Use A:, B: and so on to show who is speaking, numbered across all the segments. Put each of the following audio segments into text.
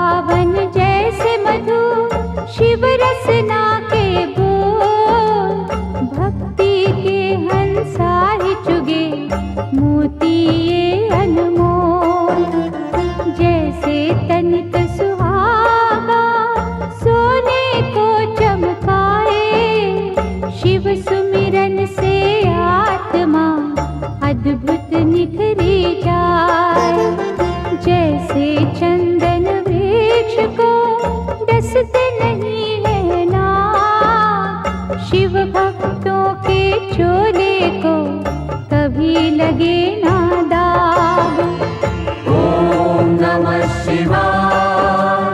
A: पावन जैसे मधु शिव रसना के बोल, भक्ति के हंसा ही चुगे मोती ये अनमोल। जैसे तनिक सुहागा सोने को चमकाए, शिव सुमिरन से आत्मा अद्भुत निखरी जाए। जैसे चंदन वृक्ष को डसते नहीं है नाग, शिव भक्तों के चोले को कभी लगे ना दाग।
B: ओम नमः शिवाय,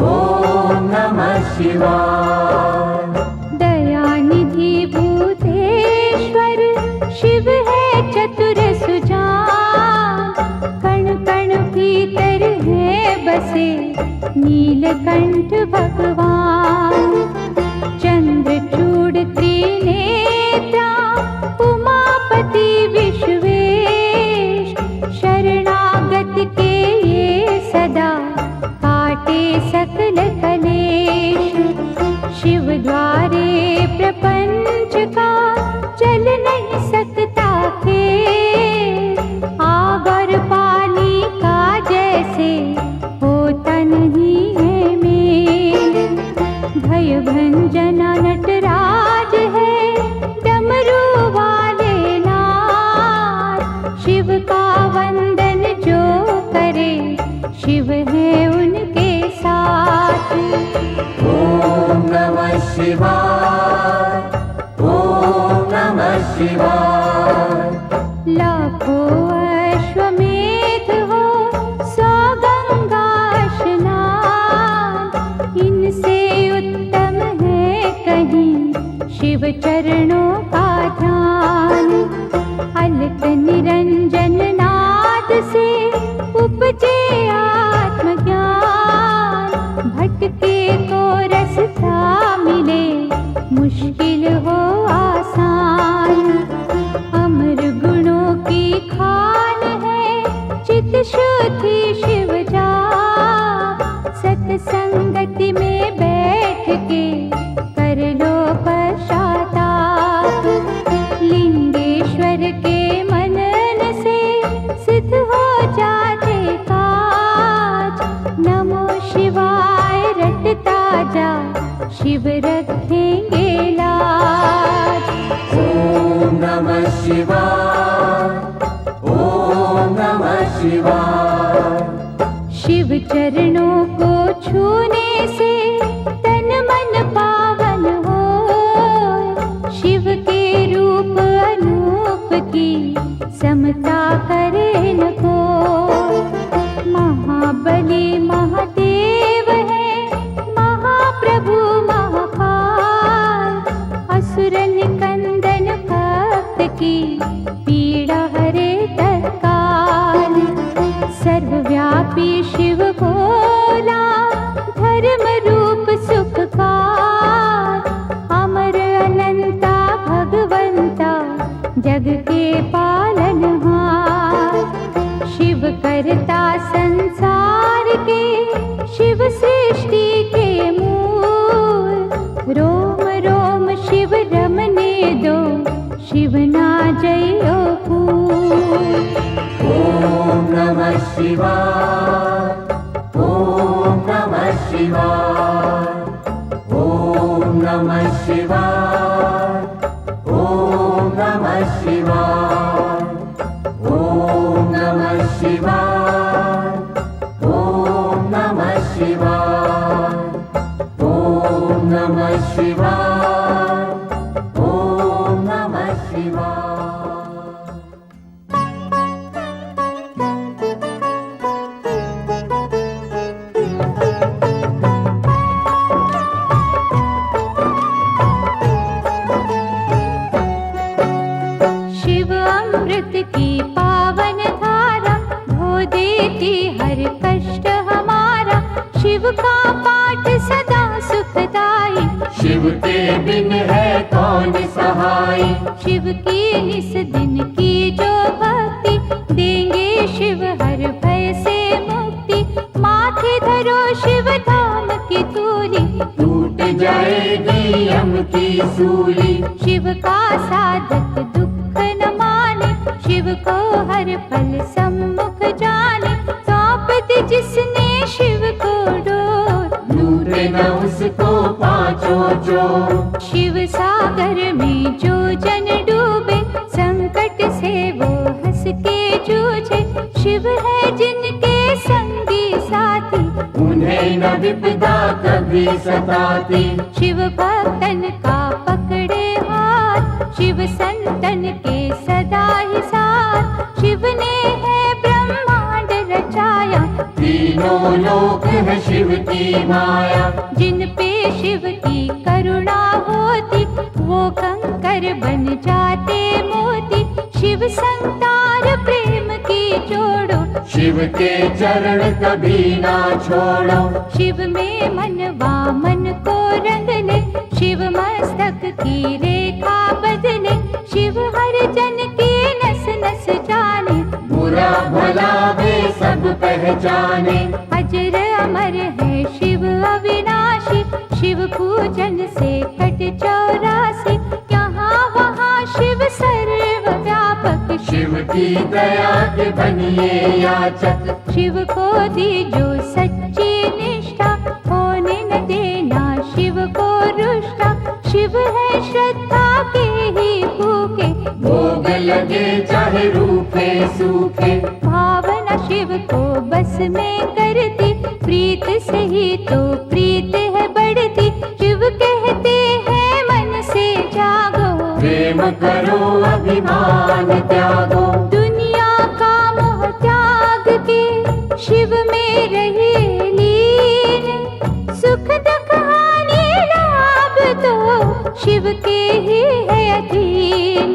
B: ओम नमः शिवाय।
A: दयानिधि भूतेश्वर शिव है चतुर सुजान, कण कण भीतर है बसे नीलकंठ भगवान। चंद्रचूड़ त्रिनेत्रा उमापति विश्वेश, शरणागत के ये सदा काटे सकल कलेश। शिव द्वारे प्रपंच का चल नहीं सकता खेल, आग और पानी का जैसे होता नहीं है मेल। भय भंजना नटराज है डमरू वाले नाथ, शिव का वंदन जो करे शिव है उनके साथ।
B: ओम नमः शिवाय, ओम नमः शिवाय।
A: लाखों अश्वमेध हो 100 गंगा स्नान, इनसे उत्तम है कहीं शिव चरणों का ध्यान। अलक निरंजन नाद से उपजे आत्मज्ञान, भटके को रास्ता मिले मुश्किल हो आसान। अमर गुणों की खान है चित शुद्धि शिव जाप, सत्संगति में बैठ के कर लो पश्चाताप। लिंगेश्वर के मनन से सिद्ध हो जाते काज, नमो शिवाय रटता जा शिव रखेंगे लाज।
B: ओम नमः शिवाय, ओम नमः शिवाय।
A: शिव चरणों को छूने से तन मन पावन हो, शिव के रूप अनूप की समता करे न को। महाबली महादेव है महाप्रभु महाकाल, असुर निकंदन भक्त की पीड़ा हरे तत्काल। सर्वव्यापी शिव भोला धर्म रूप सुखकार, अमर अनंता भगवंता जग के पालनहार। शिव करता संसार के शिव सृष्टि के मूल, रोम रोम शिव रमने दो शिव ना जयो फूल।
B: ओम नमः शिवाय, ओम नमः शिवाय। ओम नमः शिवाय, ओम नमः शिवाय। ओम नमः शिवाय, ओम नमः शिवाय। ओम नमः शिवाय, ओम नमः शिवाय।
A: शिव अमृत की पावन धारा धो देती हर कष्ट हमारा, शिव का पाठ सदा सुखदाई।
B: शिव के बिन है कौन सहाय।
A: शिव की निस दिन की जो भक्ति, देंगे शिव हर भय से मुक्ति। माथे धरो उतरो शिव धाम की तूली,
B: टूट जाएगी यम की सूली।
A: शिव का साधक दुख न माने, शिव को हर पल सम्मुख जाने। सौंप दी जिसने शिव को डोर,
B: लूटे न उसको पांचों चोर।
A: शिव सागर में जो जन डूबे, संकट से वो हंस के जूझे। शिव है जिनके संगी साथी,
B: उन्हें न विपदा कभी सताती।
A: शिव भक्तन का पकड़े हाथ, शिव संतन के सदा ही साथ। शिव ने है ब्रह्मांड रचाया,
B: तीनों लोक है शिव की माया।
A: जिन पे शिव की करुणा होती, वो कंकर बन जाते मोती। शिव संतार प्रेम की जोड़ो,
B: शिव के चरण कभी ना छोड़ो।
A: शिव में मनवा मन को रंग ले, शिव मस्तक की रेखा बदले। शिव हर जन की नस नस जाने,
B: बुरा भला वे सब पहचाने।
A: अजर अमर है शिव अविनाशी, शिव पूजन से कट 84। यहाँ वहाँ शिव सर्वव्यापक,
B: शिव की दया के बनिए याचक।
A: शिव को दी जो सच्ची निष्ठा, होने न देना शिव को रुष्टा। शिव है श्रद्धा के ही भूखे,
B: भोग लगे चाहे रूखे सूखे।
A: भावना शिव को बस में करती, प्रीत से ही तो प्रीत है बढ़ती। शिव कहते हैं मन से जागो,
B: प्रेम करो अभिमान त्यागो।
A: दुनिया का मोह त्याग के शिव में रहे लीन। सुख दुख हानि लाभ तो शिव के ही है अधीन।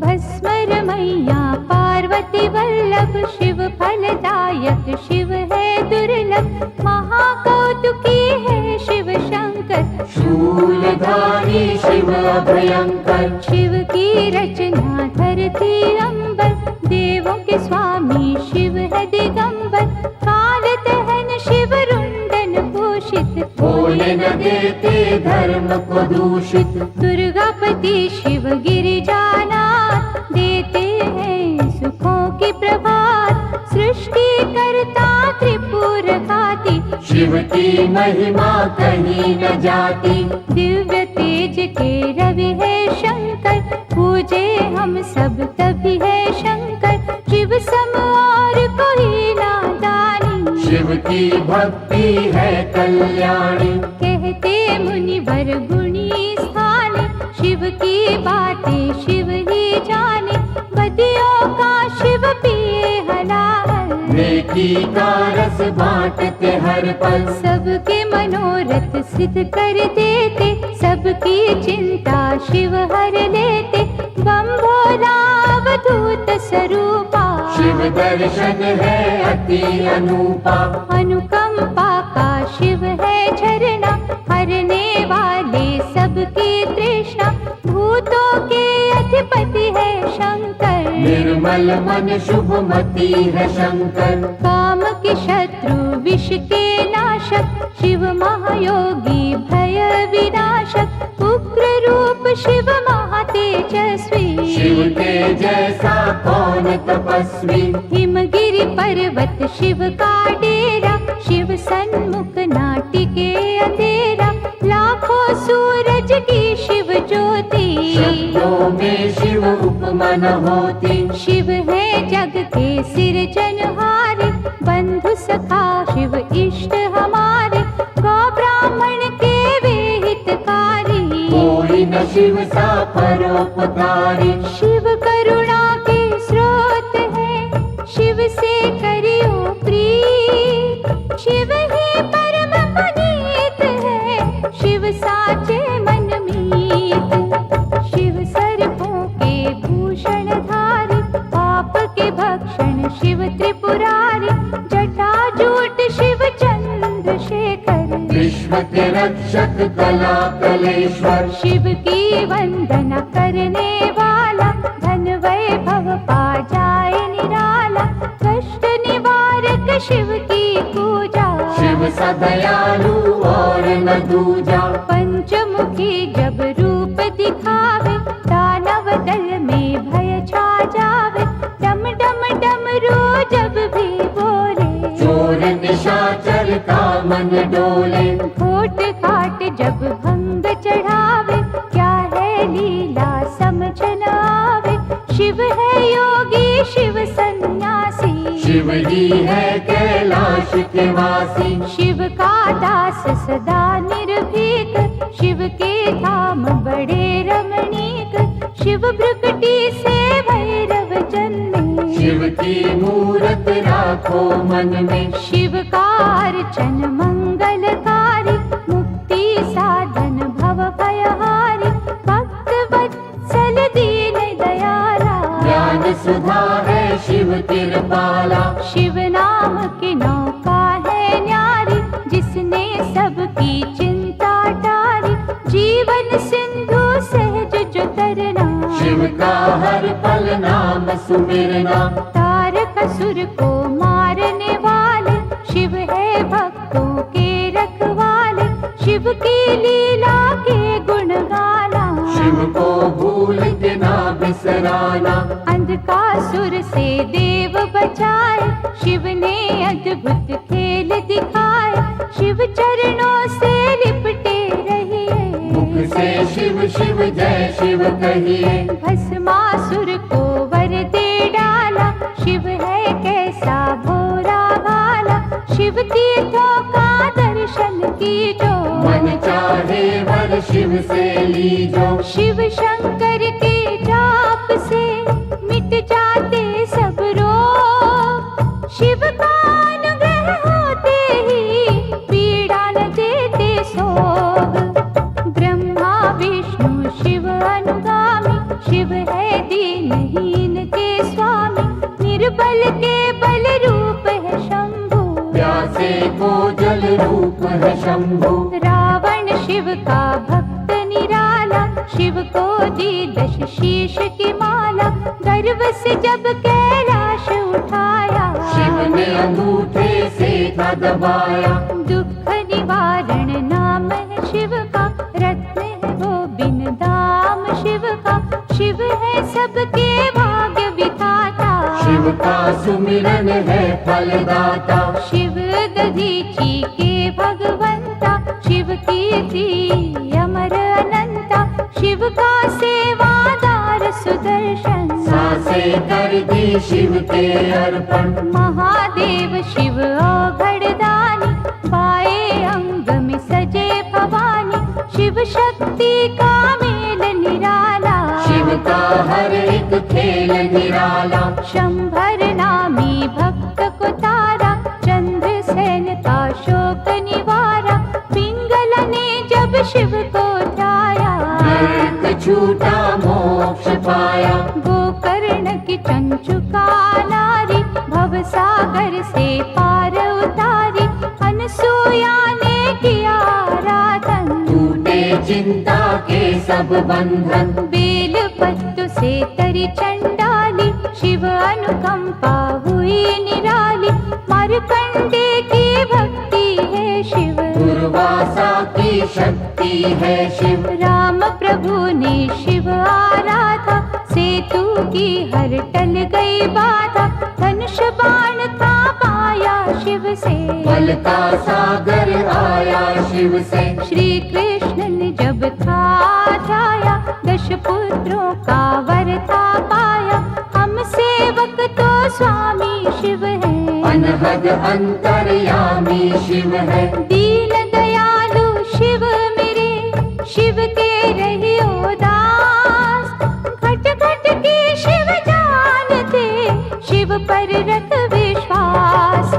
A: भस्मर मैया पार्वती वल्लभ, शिव फलदायक शिव है दुर्लभ। महाकौतुकी है शिव शंकर,
B: शूलधारी शिव अभयंकर।
A: शिव की रचना धरती अंबर, देवों के स्वामी शिव है दिगंबर। काल दहन शिव रुंडन भूषित,
B: होने न देते धर्म को दूषित।
A: दुर्गापति शिव गिरिजानाथ, देते हैं सुखों की प्रभात। सृष्टि करता त्रिपुर घाती,
B: शिव की महिमा कहीं न जाती।
A: दिव्य तेज के रवि है शंकर, पूजे हम सब तभी है शंकर। शिव सम और कोई नादानी,
B: शिव की भक्ति है कल्याणी।
A: कहते मुनिवर गुणी स्थाने, शिव की बातें शिव ही जाने। बदियों का शिव पिए हलाहल,
B: नेकी का रस बांटते हर पल।
A: सबके मनोरथ सिद्ध कर देते, सबकी चिंता शिव हर लेते। बम भोला अवधूत स्वरूपा,
B: शिव दर्शन है अति अनूपा।
A: अनुकंपा का शिव है झरना, हरने वाले सबकी तृष्णा। भूतों के अधिपति है शंकर,
B: निर्मल मन शुभमती है शंकर।
A: काम के शत्रु विष के नाशक, शिव महायोगी भय विनाशक। उग्र रूप शिव महातेजस्वी,
B: शिव के जैसा कौन तपस्वी।
A: हिमगिरि पर्वत शिव का डेरा, शिव सन्मुख नाटिके अंधेरा। लाखों सूरज की शिव ज्योति,
B: शब्दों में शिव उपमा न होती।
A: शिव है जग के सिरजनहारे, बंधु सखा शिव इष्ट हमारे। गौ ब्राह्मण के वे हितकारी,
B: कोई न शिव सा परोपकारी।
A: शिव करुणा के स्रोत है, शिव से करियो प्रीत। शिव ही परम पुनीत है, शिव साचे मन मीत। शिव सर्पों के भूषण धारी, पाप के भक्षण शिव त्रिपुरारी। जटाजूट शिव चंद्रशेखर,
B: विश्व के रक्षक कला कलेश्वर।
A: शिव की वंदना करने वाला, धन वैभव पा जाए निराला। कष्ट निवारक शिव की पूजा,
B: शिव राम सा दयालु और न दूजा।
A: पंचमुखी जब रूप दिखावे, दानव दल में भय छा जावे। डम डम डमरू जब भी बोले,
B: चोर निशाचर का मन डोले।
A: घोट घाट जब भंग चढ़ावे, क्या है लीला समझ न आवे। शिव है योगी शिव सन्यासी,
B: शिव ही है कैलाश के वासी।
A: शिव का दास सदा निर्भीक, शिव के धाम बड़े रमणीक। शिव भ्रुकुटी से भैरव जन्मे,
B: शिव की मूरत राखो मन में।
A: शिव का अर्चन मंगलकारी, मुक्ति साधन भव भयहारी। भक्त वत्सल दीन दयाला,
B: ज्ञान सुधा है शिव कृपाला।
A: शिव नाम की नौका है न्यारी, जिसने सबकी चिंता टारी। जीवन सिंधु सहज जो तरना,
B: शिव का हर पल नाम सुमिरना।
A: तारक असुर को मारने वाले, शिव है भक्तों के रखवाले। शिव की लीला के गुण गाना,
B: शिव को भूल के ना बिसराना।
A: अंधकासुर से देव बचाए, शिव ने अद्भुत खेल दिखाए। शिव चरणों से लिपटे रहिए,
B: मुख से शिव शिव जय शिव कहिए।
A: भस्मासुर को वर दे डाला, शिव है कैसा भोला भाला। शिव तीर्थों का दर्शन कीजो,
B: मन चाहे वर शिव से लीजो।
A: शिव शंकर के जाप से मिट जाते सब रोग। शिव का अनुग्रह होते ही पीड़ा न देते सोग। ब्रह्मा विष्णु शिव अनुगामी, शिव है दीनहीन के स्वामी। निर्बल के बल रूप है शंभु,
B: प्यासे को जल रूप है शंभु।
A: रावण शिव का भक्त निराला, शिव को दी 10 शीश की माला। गर्व से जब कैलाश उठाया,
B: शिव ने अंगूठे से था दबाया।
A: दुख निवारण नाम है शिव का, रत्न है वो बिन दाम शिव का। शिव है सबके भाग्य विधाता,
B: शिव का सुमिरन है फलदाता।
A: शिव दधीची के भगवंता, शिव कीर्ति अमर अनंता। शिव का सेवादार सुदर्शन,
B: सांसें कर दी शिव के अर्पण।
A: महादेव शिव औघड़दानी, बाएं अंग में सजे भवानी। शिव शक्ति का मेल निराला,
B: शिव का हर एक खेल निराला।
A: शंभर नामी भक्त को तारा, चंद्रसेन का शोक निवारा। पिंगला ने जब शिव को ध्याया,
B: नरक छूटा मोक्ष पाया।
A: गोकर्ण की चंचुका नारी, भवसागर से पार उतारी। अनसुया ने किया आराधन,
B: टूटे चिंता के सब बंधन।
A: बेल पत्तों से तरी चंडाली, शिव अनुकंपा हुई निराली। मार्कंडे की भक्ति है शिव,
B: दुर्वासा की शक्ति है शिव।
A: राम प्रभु ने शिव आराधा, सेतु की हर टल गई बाधा। धनुष बाण का पाया शिव से,
B: बल का सागर आया शिव से।
A: श्री कृष्ण ने जब था जाया, 10 पुत्रों का वर था पाया। हम सेवक तो स्वामी शिव है,
B: अनहद अंतर्यामी शिव है।
A: दीन दयालु शिव मेरे, शिव के रहियो दास। घट घट के शिव जानते, शिव पर रख विश्वास।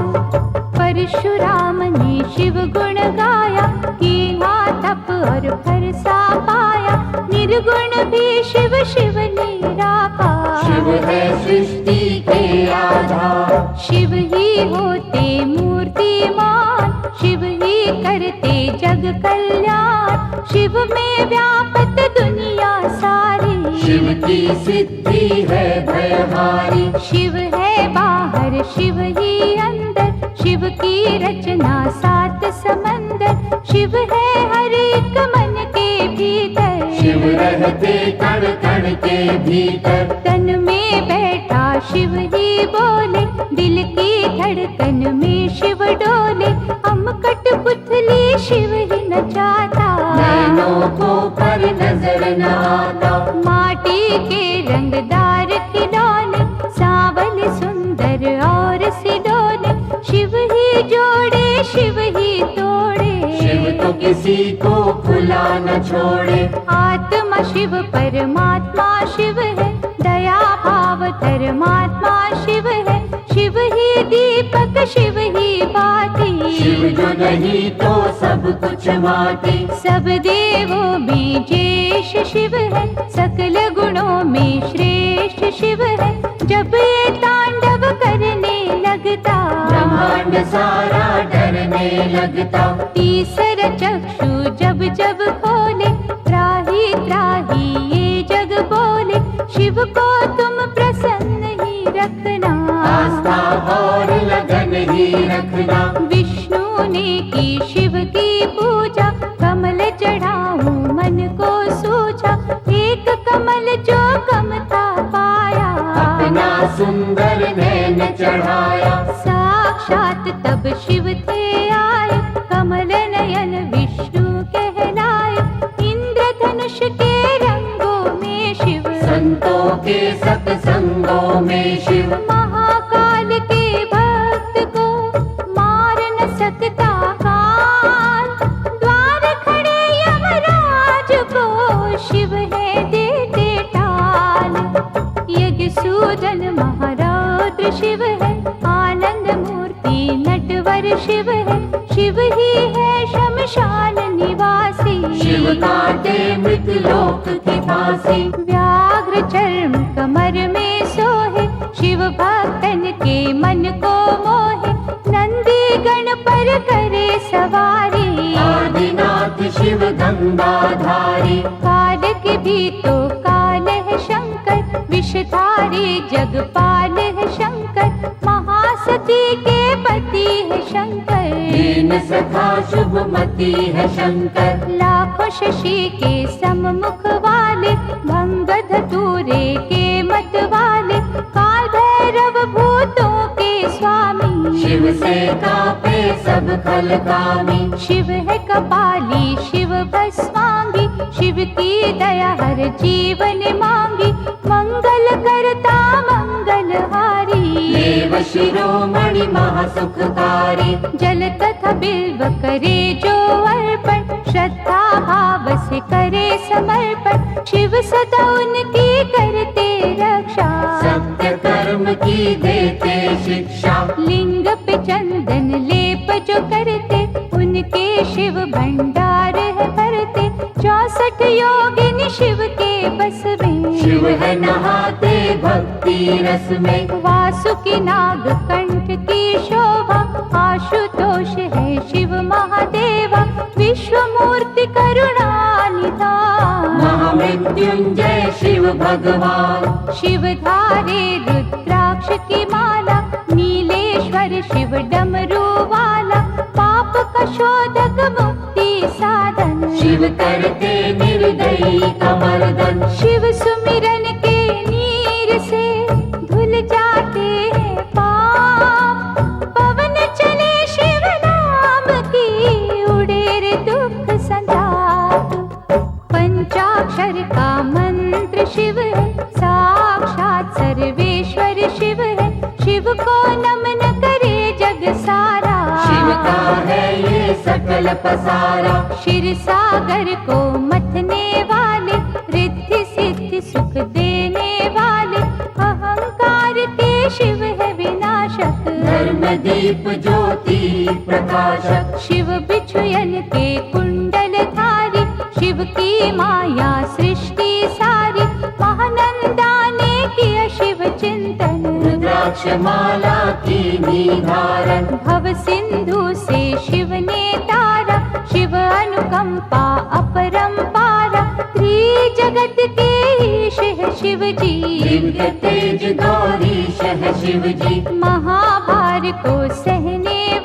A: परशुराम ने शिव गुण गाया, कीना तप और फरसा पाया। निर्गुण भी शिव शिव ने राखा,
B: शिव है सृष्टि के आधार।
A: शिव ही होते मूर्तिमान, शिव ही करते जग कल्याण। शिव में व्यापत दुनिया सारी,
B: शिव की सिद्धि है भयहारी।
A: शिव है बाहर शिव ही अंदर, शिव की रचना 7 समंदर, शिव है हर एक मन के भीतर।
B: शिव रहते कण कण के भीतर,
A: तन में बैठा शिव ही बोले, दिल की धड़कन में शिव डोले। हम कठपुतली शिव ही नचाता,
B: नैनों को पर नजर न आता।
A: माटी के रंगदार खिलौने, सांवल सुंदर और सिडोले। शिव ही जोड़े शिव ही तोड़े,
B: शिव तो किसी को खुला न छोड़े।
A: आत्मा शिव परमात्मा शिव है, दया भाव धर्मात्मा शिव है। शिव ही दीपक शिव ही बाती,
B: शिव जो नहीं तो सब कुछ माटी।
A: सब देवों में ज्येष्ठ शिव है, सकल गुणों में श्रेष्ठ शिव है। जब ये तांडव करने लगता,
B: ब्रह्मांड सारा डरने लगता।
A: तीसरा चक्षु जब जब खोले, त्राही त्राही ये जग बोले। शिव को तुम प्रसन्न ही रखना,
B: आस्था और लगन ही रखना।
A: विष्णु ने की शिव की पूजा, कमल चढ़ाऊं मन को सूझा। एक कमल जो कमता पाया,
B: अपना सुंदर नैन चढ़ाया।
A: साक्षात तब शिव थे आए, कमल नयन विष्णु कहलाए। इंद्रधनुष के रंगों में शिव,
B: संतों के सत्संगों में शिव।
A: महाकाल के भक्त को मार न सकता काल, द्वार खड़े यमराज को शिव है देते टाल। यज्ञ सूजन महारौद्र शिव है, आनंद मूर्ति नटवर शिव है। शिव ही है शमशान निवासी,
B: शिव काटे मृत लोक की फांसी।
A: व्याघ्र चर्म कमर में सोहे, शिव भक्तन के मन को मोहे। नंदी गण पर करे सवारी,
B: आदिनाथ शिव गंगाधारी।
A: काल के भी तो काल है शंकर, विषधारी जगपाल है शंकर। महासती के पति है शंकर,
B: दीन सखा शुभमती है शंकर।
A: लाखों शशि के सम्मुख वाले, भंग धतूरे के मत वाले। काल भैरव भूतों के स्वामी,
B: शिव से कापे सब खलकामी।
A: शिव है कपाली शिव भस्मांगी, शिव की दया हर जीवन मांगी। मंगल करता मंगलहारी,
B: देव शिरोमणि महासुखकारी।
A: जल तथा बिल्व करे जो अर्पण, श्रद्धा भाव से करे समर्पण। शिव सदा उनकी करते रक्षा,
B: सत्य कर्म की देते शिक्षा।
A: लिंग पे चंदन लेप जो करते, उनके शिव भंडार है भरते। 64 योगिनी शिव के बस में,
B: शिव है नहाते भक्ति रस में।
A: वासुकी नाग कंठ की शोभा, आशुतोष है शिव महादेवा। विश्व मूर्ति करुणा निधान,
B: महामृत्युंजय शिव भगवान।
A: शिव धारे रुद्राक्ष की माला, नीलेश्वर शिव डमरू वाला। पाप का शोधक मुक्ति साधन,
B: शिव करते निर्दयी कमर्दन।
A: शिव सुमिरन के नीर से धुल जाते हैं पाप। पवन चले शिव नाम की, उड़े रे दुख संताप। पंचाक्षर का मंत्र शिव है, साक्षात सर्वेश्वर शिव है। शिव को नमन करे जग सारा,
B: शिव का है ये सकल पसारा।
A: क्षीर सागर को मथने वाले, रिद्धि सिद्धि सुख देने वाले। अहंकार के शिव है विनाशक,
B: धर्म दीप ज्योति प्रकाशक।
A: शिव बिछुयन के कुंडल धारी, शिव की माया सृष्टि सारी। महानंदा ने किया शिव चिंतन,
B: रुद्राक्ष माला की निधारण।
A: भव सिंधु से शिव ने तारा, शिव अनुकंपा अपरंपारा। त्रिजगत के ईश है शिव जी,
B: दिव्य तेज गौरीश है शिव जी।
A: महाभार को सहने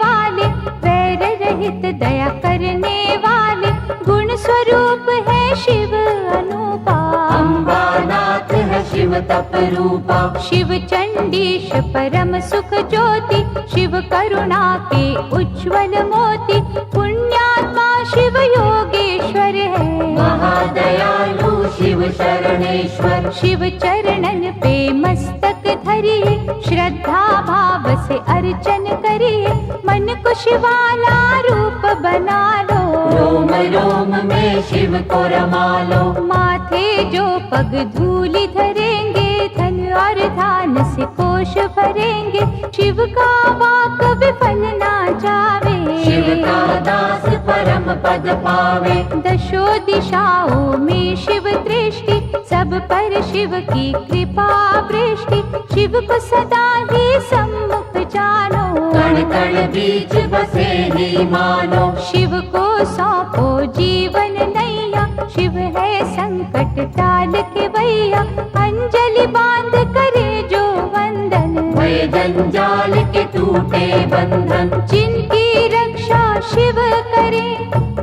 A: हित दया करने वाले, गुण स्वरूप है शिव अनुपा।
B: अम्बानाथ है शिव तप रूपा,
A: शिव चंडीश परम सुख ज्योति, शिव करुणा के उज्ज्वल मोती, पुण्यात्मा शिव योगेश्वर है।
B: महादयालु शिव शरणेश्वर,
A: शिव चरणन पे मस्तक धरिए, श्रद्धा भाव से अर्चन करिए, मन को शिवाला रूप बना लो।
B: रोम रोम में शिव को रमा लो,
A: माथे जो पग धूलि धरेंगे, धन और धान से कोश भरेंगे, शिव का वाक विफल ना जावे।
B: शिव का दास परम पद पावे,
A: दशो दिशाओं में शिव दृष्टि, सब पर शिव की कृपा वृष्टि, शिव को सदा ही सम्मुख जानो।
B: कण कण बीच बसे ही मानो,
A: शिव को सौंपो जीवन नैया, शिव है संकट टाल के भैया, अंजलि बांध करे जो वंदन।
B: भय जंजाल के टूटे बंधन,
A: जिनकी रक्षा शिव करे,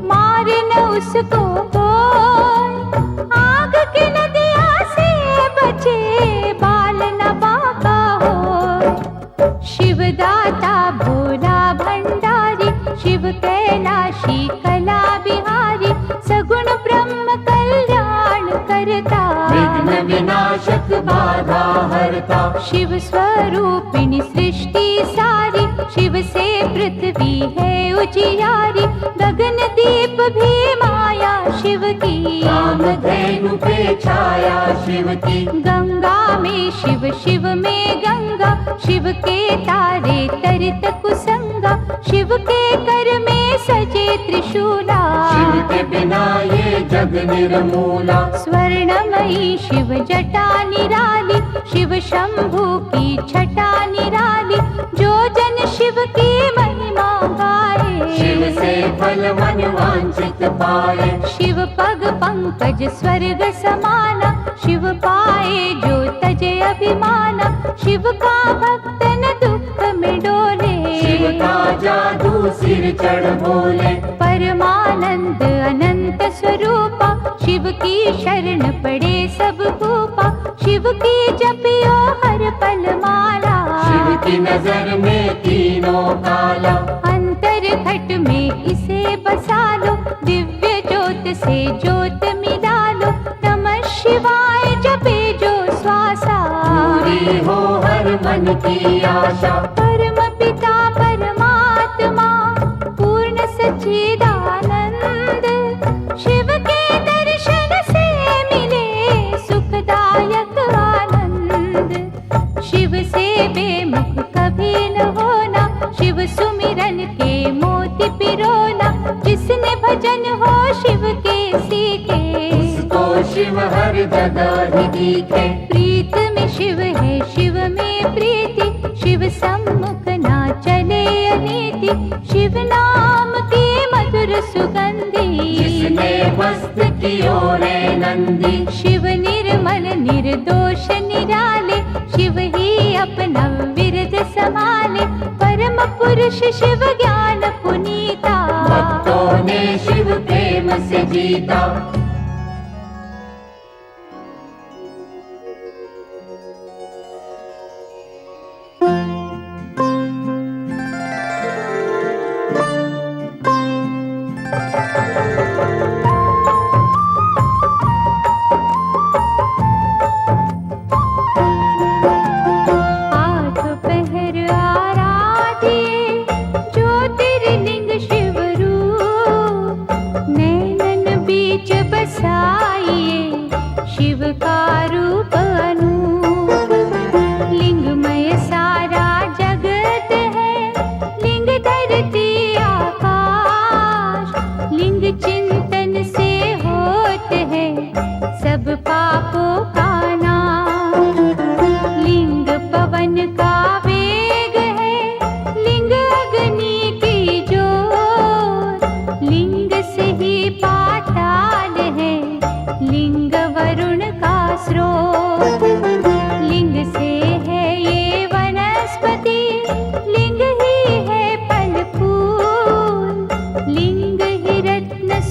A: मारे न उसको कोई, आग की नदिया से बचे, बाल न बाका हो। शिव दाता भोला भंडारी, शिव कैलाशी कला बिहारी, सगुण ब्रह्म कल्याण करता,
B: विघ्न विनाशक बाधा हरता।
A: शिव स्वरूपिणी सृष्टि सारी, शिव से पृथ्वी है उजियारी, गगन दीप भी माया शिव की,
B: कामधेनु पे छाया शिव की।
A: गंगा में शिव, शिव में गंगा, शिव के तारे तरित कुसंगा, शिव के कर में सजे त्रिशूला,
B: शिव के बिना ये जग निर्मूला।
A: स्वर्णमयी शिव जटा निराली, शिव शंभु की छटा निराली, जो जन शिव की महिमा गाए,
B: शिव से फल मन वांछित पाए।
A: शिव पग पंकज स्वर्ग समाना, शिव पाए जो तजे अभिमाना, शिव का भक्त न दुख में डोले,
B: शिव का जादू सिर चढ़ बोले।
A: परमानंद अनंत स्वरूपा, शिव की शरण पड़े सब भूपा, शिव की जपियो हर पल माला,
B: शिव की नजर में तीनों काला।
A: अंतर घट में इसे बसा लो, दिव्य ज्योत से ज्योत मिला लो, नमः शिवाय जपे जो श्वासा,
B: पूरी हो हर मन की आशा।
A: परम पिता परमात्मा पूर्ण सच्चिदानंद, शिव के दर्शन से मिले सुखदायक आनंद, शिव से बेमुख कभी न होना, शिव सुमिरन के मोती पिरोना, जिसने भजन हो शिव के सीखे,
B: उसको शिव हर जगह ही दिखे।
A: प्रीत में शिव है शिव में प्रीति, शिव सम्मुख ना चले अनीति, शिव नाम की मधुर सुगंधी,
B: जिसने मस्त कियो रे नंदी।
A: शिव निर्मल निर्दोष निराले, शिव ही अपना विरद संभाले, परम पुरुष शिव ज्ञान पुनीता,
B: भक्तों ने शिव प्रेम से जीता।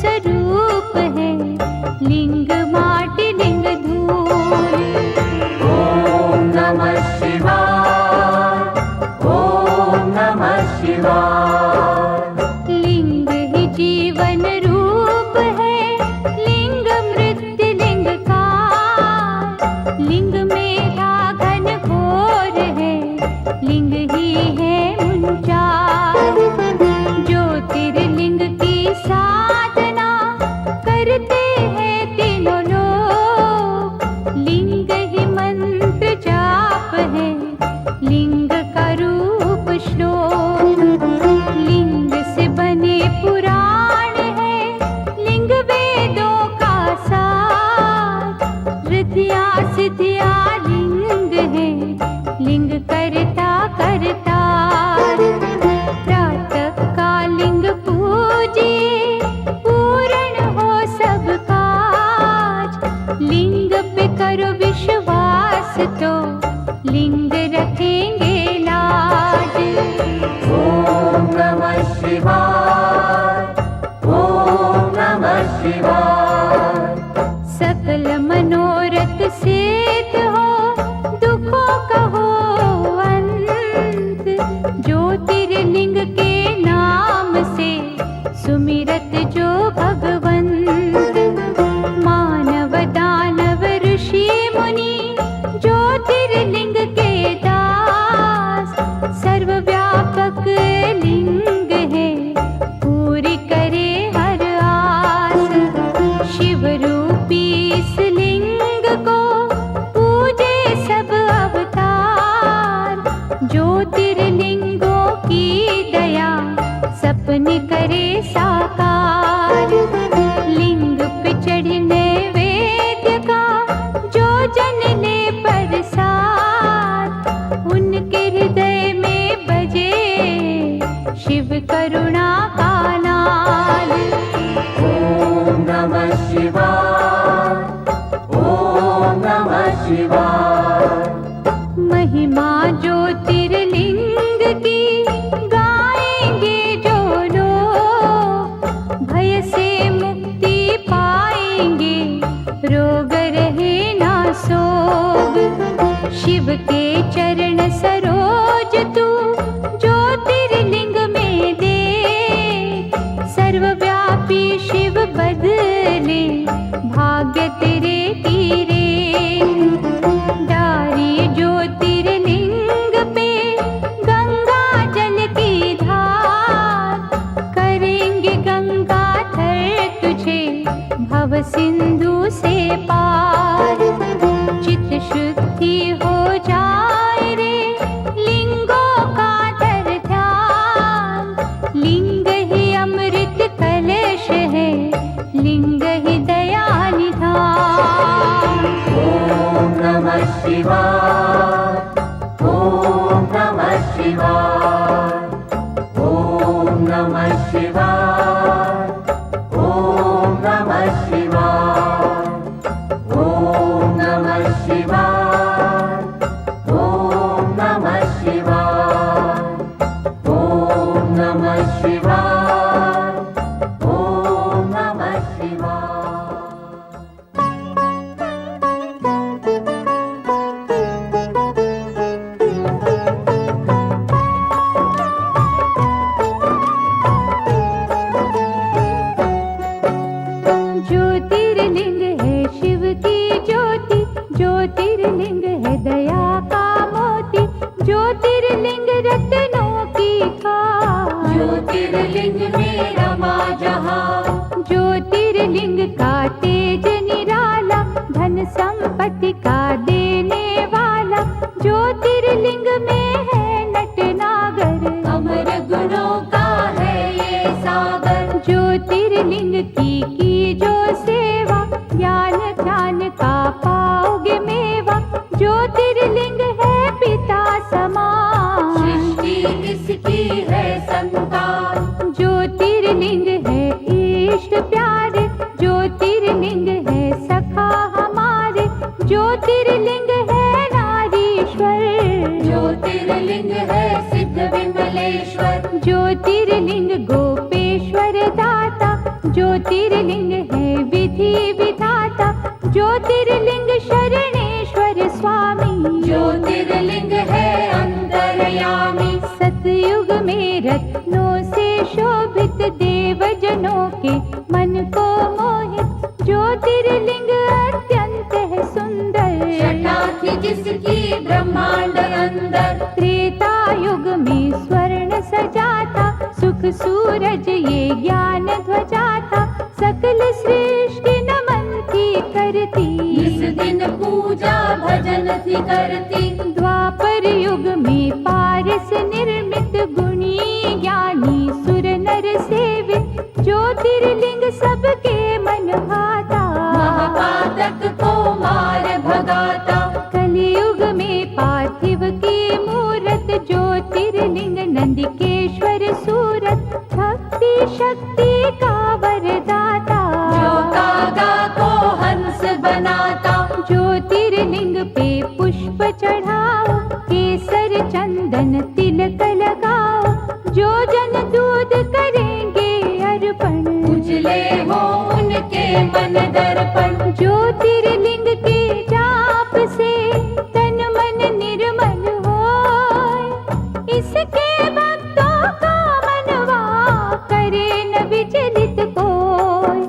A: स्वरूप है, लिंग माटी लिंग धूल।
B: ओम नमः शिवाय, ओम नमः शिवाय।
A: लिंग ही जीवन रूप है, लिंग मृत्यु लिंग काल। लिंग मेरा घन घोर है, लिंग ही है मुंचार। ज्योतिर्लिंग की साधना करते हैं तीनों लोग, लिंग ही मंत्र जाप है, लिंग का रूप श्लोक। लिंग से बने पुराण है, लिंग वेदों का सार। रिद्धियां सिद्धियां लिंग है, लिंग करता करतार। प्रातः का लिंग पूजिए, पूर्ण हो सब काज। लिंग पे करो विश्वास तो लिंग रखेंगे लाज।
B: ओम नमः शिवाय, ओम नमः शिवाय।
A: सकल मनोरथ सिद्ध हो, दुखों का हो अंत। ज्योतिर्लिंग के नाम से सुमिरत जो भगवंत। मानव दानव ऋषि मुनि ज्योतिर्लिंग के दास। सर्वव्यापक लिंग है, पूरी करे हर आस। शिव रूपी इस लिंग को पूजे सब अवतार। ज्योतिर्लिंगों की दया सपने करे साकार। लिंग पे चढ़ने वेद्य का जो जन ले प्रसाद। उनके हृदय में बजे शिव करुणा का नाद।
B: ओम नमः शिवाय, ओम नमः शिवाय।
A: महिमा ज्योतिर्लिंग की गाएंगे जो लोग, भय से मुक्ति पाएंगे, रोग रहे ना सोग। शिव के चरण सरोज तू ज्योतिर्लिंग में दे। सर्वव्यापी शिव बदले भाग्य तेरे तीरे। डारी ज्योतिर्लिंग पे गंगा जल की धार। करेंगे गंगाधर तुझे भव सिंधु से पार। चित शुद्धि हो जाए रे, लिंगों का धर ध्यान। लिंग ही अमृत कलश है, लिंग ही दया निधान।
B: ओम नमः शिवाय, ओम नमः शिवाय। ओम नमः शिवाय, ओम नमः शिवाय। ओम नमः शिवाय, ओम नमः शिवाय। ओम नमः शिवाय, ओम नमः शिवाय।
A: ज्योतिर्लिंग है शिव की ज्योति, ज्योतिर्लिंग है दया का मोती। ज्योतिर्लिंग रत्नों की खान,
B: ज्योतिर्लिंग में रमा जहां।
A: ज्योतिर्लिंग का तेज निराला, धन संपत्ति का देने वाला। ज्योतिर्लिंग में है नटनागर,
B: अमर गुणों का है ये सागर।
A: ज्योतिर्लिंग की जो सेवा, ज्ञान ध्यान का पाओगे मेवा। ज्योतिर्लिंग है पिता समान,
B: सृष्टि इसकी है संतान।
A: ज्योतिर्लिंग है इष्ट प्यारे, ज्योतिर्लिंग है सखा हमारे। ज्योतिर्लिंग है नारीश्वर,
B: ज्योतिर्लिंग है सिद्ध विमलेश्वर।
A: ज्योतिर्लिंग गोपेश्वर दाता, ज्योतिर्लिंग है विधि विधाता, ज्योतिर्लिंग शरणेश्वर स्वामी।
B: ज्योतिर्लिंग है अंतर्यामी,
A: सतयुग में रत्नों से शोभित, देवजनों के मन को मोहित, ज्योतिर्लिंग अत्यंत है सुंदर।
B: छटा थी जिसकी ब्रह्मांड अंदर,
A: त्रेता युग में स्वर्ण सजा था, सुख सूरज ये ज्ञान ध्वजा था, सकल सृष्टि नमन थी करती,
B: इस दिन पूजा भजन थी करती।
A: द्वापर युग में पारस निर्मित, गुणी ज्ञानी सुर नर सेवित, ज्योतिर्लिंग सबके मन भाता,
B: महापातक को मार भगाता।
A: कलियुग में पार्थिव की मूरत, ज्योतिर्लिंग नंदिकेश्वर सूरत, भक्ति शक्ति का वरदाता,
B: जो कागा को हंस बनाता।
A: ज्योतिर्लिंग पे पुष्प चढ़ाओ, केसर चंदन तिलक लगाओ, जो जन दूध करेंगे अर्पण,
B: उजले हो उनके मन दर्पण।
A: ज्योतिर्लिंग के जाप से तन मन निर्मल होय, इसके भक्तों का मनवा करे न विचलित कोय।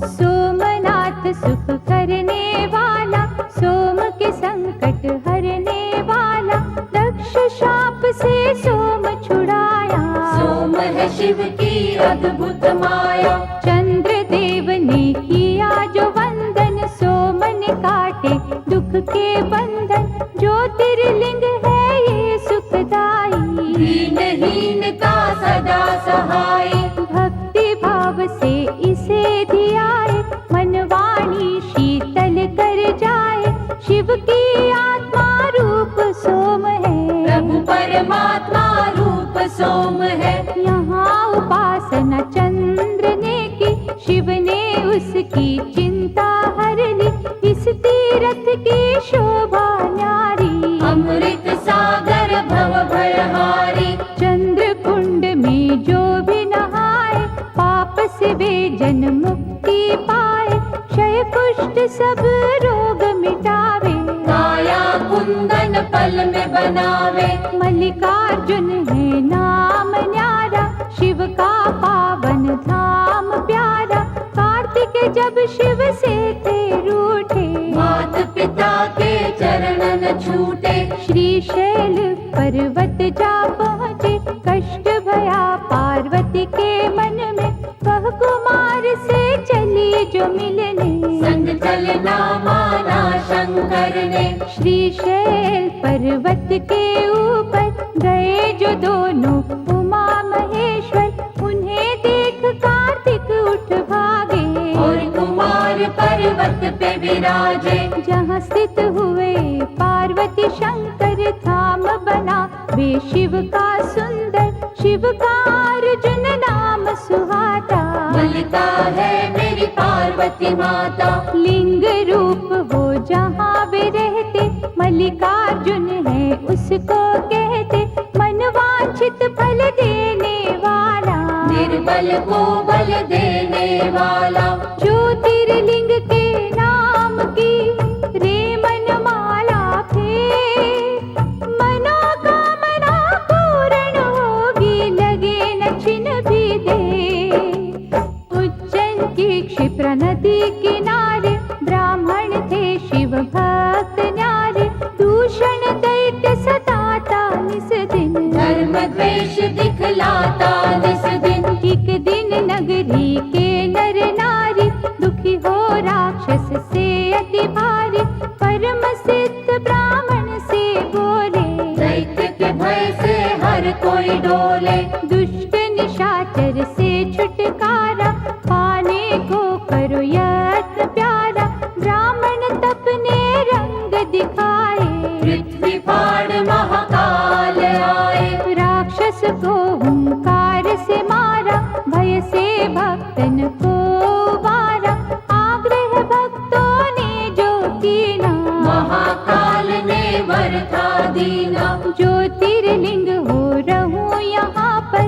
A: सोमनाथ सुख करने वाला, सोम के संकट हरने वाला, दक्ष शाप से सोम छुड़ाया,
B: सोम है शिव की अद्भुत माया।
A: चंद्र देव ने किया जो वंदन, सोम ने काटे दुख के बंधन, ज्योतिर्लिंग है ये सुखदाई,
B: दीनहीन का सदा सहाय।
A: भक्ति भाव से इसे धियाए, मनवाणी शीतल कर जाए, शिव की आत्मा रूप सोम है,
B: प्रभु परमात्मा रूप सोम है।
A: यहाँ उपासना चंद्र ने की, शिव ने उसकी चिंता हर ली, इस तीरथ की शोभा न्यारी,
B: अमृत सागर भव भयहारी।
A: चंद्र कुंड में जो भी नहाए, पाप से वे जन मुक्ति पाए, क्षय कुष्ठ सब रोग मिटावे,
B: काया कुंदन पल में बनावे।
A: मल्लिकार्जुन है नाम न्यारा, शिव का पावन धाम प्यारा, कार्तिक जब शिव से थे रूठे,
B: मात पिता के चरण न छूटे।
A: श्रीशैल पर्वत जा पहुँचे, कष्ट भया पार्वती के मन में, वह कुमार से चली जो मिलने,
B: संग चलना माना शंकर ने।
A: श्रीशैल पर्वत के ऊपर गए जो दोनों उमा महेश्वर, उन्हें देख कार्तिक उठ भागे,
B: और कुमार पर्वत पे विराजे।
A: जहाँ स्थित हुए पार्वती शंकर, धाम बना वे शिव का सुंदर, शिव का अर्जुन नाम सुहाता,
B: मल्लिका है मेरी पार्वती माता।
A: लिंग रूप हो जहाँ वे रहते, मल्लिकार्जुन है उसको कहते, मनवांछित फल देने वाला,
B: निर्बल को बल देने वाला।
A: ज्योतिर्लिंग के नाम की रे मनमाला फेर, मनोकामना पूर्ण होगी, लगे न छिन भी दे। उज्जैन की क्षिप्रा नदी किनारे, ब्राह्मण थे शिव भक्त न्यारे, दूषण दैत्य सताता निस दिन,
B: धर्म द्वेष दिखलाता निस दिन।
A: एक दिन नगरी के नर नारी, दुखी हो राक्षस से अति भारी, परम सिद्ध ब्राह्मण से बोले,
B: दैत्य के भय से हर कोई डोले।
A: दुष्ट निशाचर से छुटकारा, पाने को करो यत्न प्यारा, ब्राह्मण तपने रंग दिखाए,
B: पृथ्वी फाड़ महाकाल आए।
A: राक्षस को हुंकार से मारा, भय से भक्तन को वारा, आग्रह भक्तों ने जो कीना,
B: महाकाल ने वर था दीना।
A: ज्योतिर्लिंग हो रहूं यहाँ पर,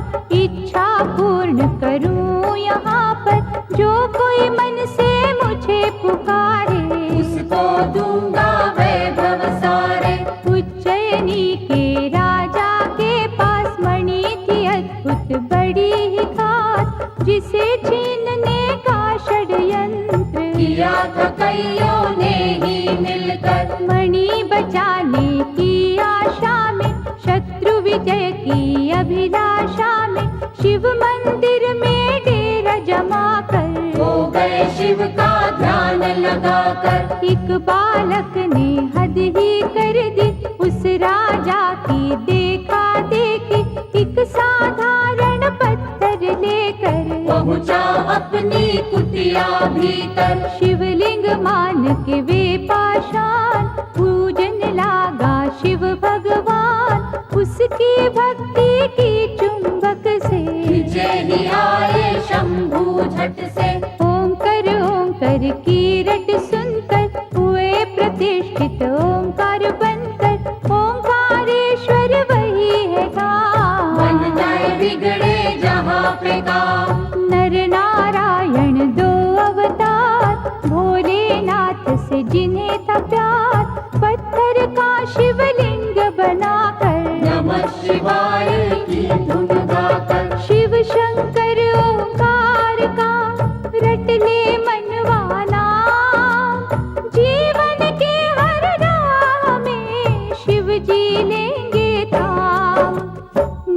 A: पर जो कोई मन से मुझे पुकारे,
B: उसको दूंगा वैभव सारे।
A: उज्जैनी के राजा के पास मणि थी अद्भुत बड़ी ही खास, जिसे छीनने का षड्यंत्र
B: किया था कईयों ने ही मिलकर।
A: मणि बचाने की आशा में, शत्रु विजय की अभिलाषा में, शिव मंदिर में डेरा जमा कर
B: हो गए शिव का ध्यान लगाकर।
A: एक बालक ने हद ही कर दी उस राजा की देखा देखी, एक साधारण पत्थर लेकर
B: पहुंचा अपनी कुटिया भीतर।
A: शिवलिंग मान के वे पाषाण, पूजन लागा शिव भगवान, उसकी भक्ति की चुंबक से
B: विजय ही आए शंभू झट से।
A: ओंकार ओंकार की रट सुनकर हुए प्रतिष्ठित ओंकार बनकर, ओंकारेश्वर वही है
B: बन
A: गाँव।
B: जाए बिगड़े जहाँ पे काम।
A: नर नारायण दो अवतार, भोलेनाथ से जिन्हें था प्यार, पत्थर का शिवलिंग बनाकर
B: नमः शिवाय की धुन गाकर।
A: शिव शंकर ओंकार का रट ले मनवाना, जीवन के हर राह में शिव जी लेंगे थाम।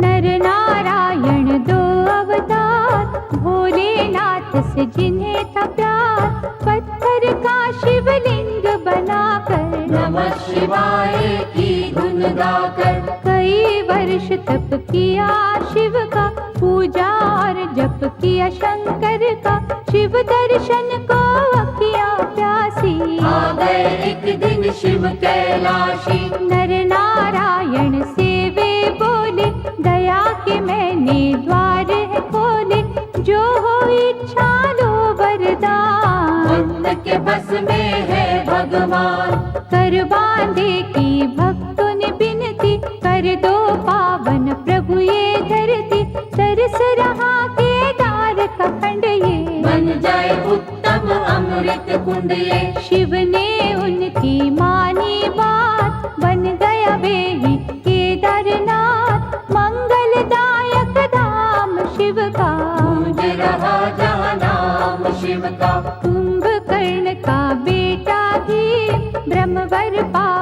A: नर नारायण दो अवतार, भोलेनाथ से जिन्हें था प्यार, पत्थर का शिवलिंग बनाकर
B: नमः शिवाय की धुन गाकर।
A: कई वर्ष तप किया शिव का, पूजा और जप किया शंकर का, शिव दर्शन को अखियां प्यासी।
B: आ गए एक दिन शिव कैलाशी।
A: नर नारायण से वे बोले, दया के मैंने द्वार है खोले, जो हो इच्छा लो वरदान।
B: भक्त के बस में है भगवान।
A: कर बांधे की भक्तों ने बिनती, कर दो पावन प्रभु ये धरती, तरस रहा केदार का खंड ये,
B: बन जाए उत्तम अमृत कुंड ये।
A: शिव ने उनकी मानी बात, बन गया वे ही केदारनाथ, मंगलदायक धाम शिव का।
B: गूंज रहा जहाँ नाम शिव का।
A: कुंभकर्ण का बेटा भीम, ब्रह्मवर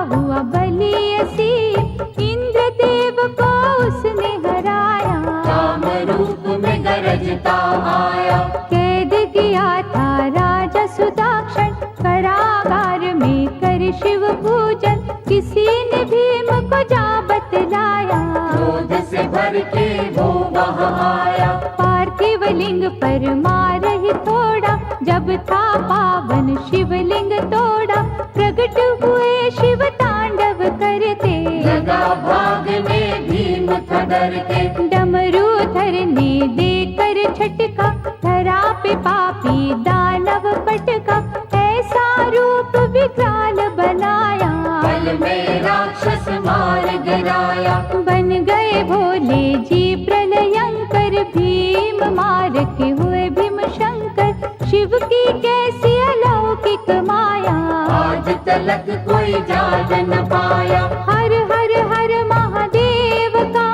A: हुआ बलि असीम, इंद्रदेव को उसने हराया,
B: काम रूप में गरजता आया।
A: कैद किया था राजा सुदाक्षण, कारागार में कर शिव पूजन, किसी ने भीम को जा बतलाया,
B: क्रोध से भर के वो वहाँ आया।
A: पार्थिव लिंग पर मार ही थोड़ा, जब था पावन शिवलिंग तोड़ा, प्रकट हुए शिव तांडव करते,
B: लगा भागने भीम था डर के।
A: डमरूधर ने देकर झटका, धरा पे पापी दानव पटका, ऐसा रूप विकराल बनाया,
B: पल में राक्षस मार गिराया।
A: बन गए भोले जी प्रलयंकर, भीम मार के हुए भीम शंकर, शिव की कैसी अलौकिक माया,
B: आज तलक कोई जान न पाया।
A: हर हर हर महादेव का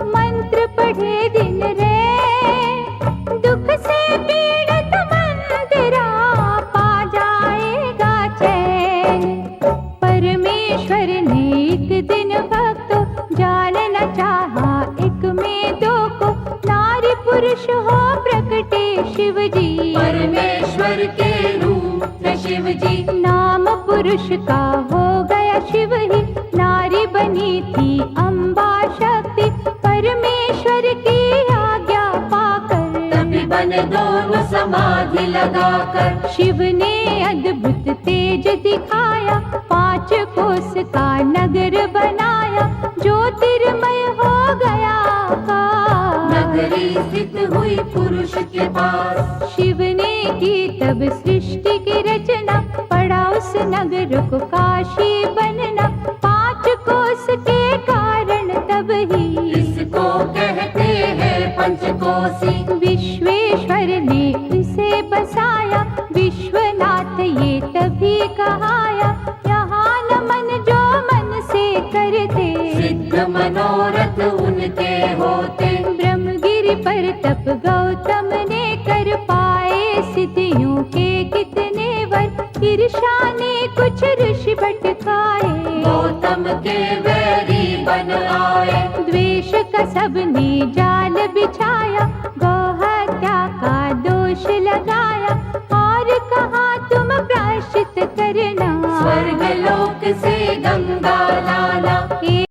A: मंत्र पढ़े दिन रे, दुख से पीड़ित मन तेरा पा जाएगा चैन। परमेश्वर ने एक दिन भक्तों जानना चाहा, एक में दो को, नारी पुरुष हो प्रकटे शिव जी,
B: परमेश्वर के रूप थे शिव जी।
A: नाम पुरुष का हो गया शिव ही, नारी बनी थी अम्बा शक्ति, परमेश्वर की आज्ञा पाकर
B: तभी बने दोनों समाधि लगाकर।
A: शिव ने अद्भुत तेज दिखाया, 5 कोस का नगर बनाया, ज्योतिर्मय हो गया आकाश।
B: नगरी स्थित हुई पुरुष के पास।
A: शिव ने की तब सृष्टि की रचना, पड़ा उस नगर को काशी बनना, 5 कोस के कारण तब ही
B: इसको कहते हैं पंचकोसी।
A: विश्वेश्वर ने इस सिद्धियों के कितने वर, ईर्ष्या ने कुछ ऋषि भटकाए।
B: गौतम के वैरी बन आए,
A: द्वेष का सबने जाल बिछाया, गौ हत्या का दोष लगाया, और कहा तुम प्रायश्चित करना।
B: स्वर्ग लोक से गंगा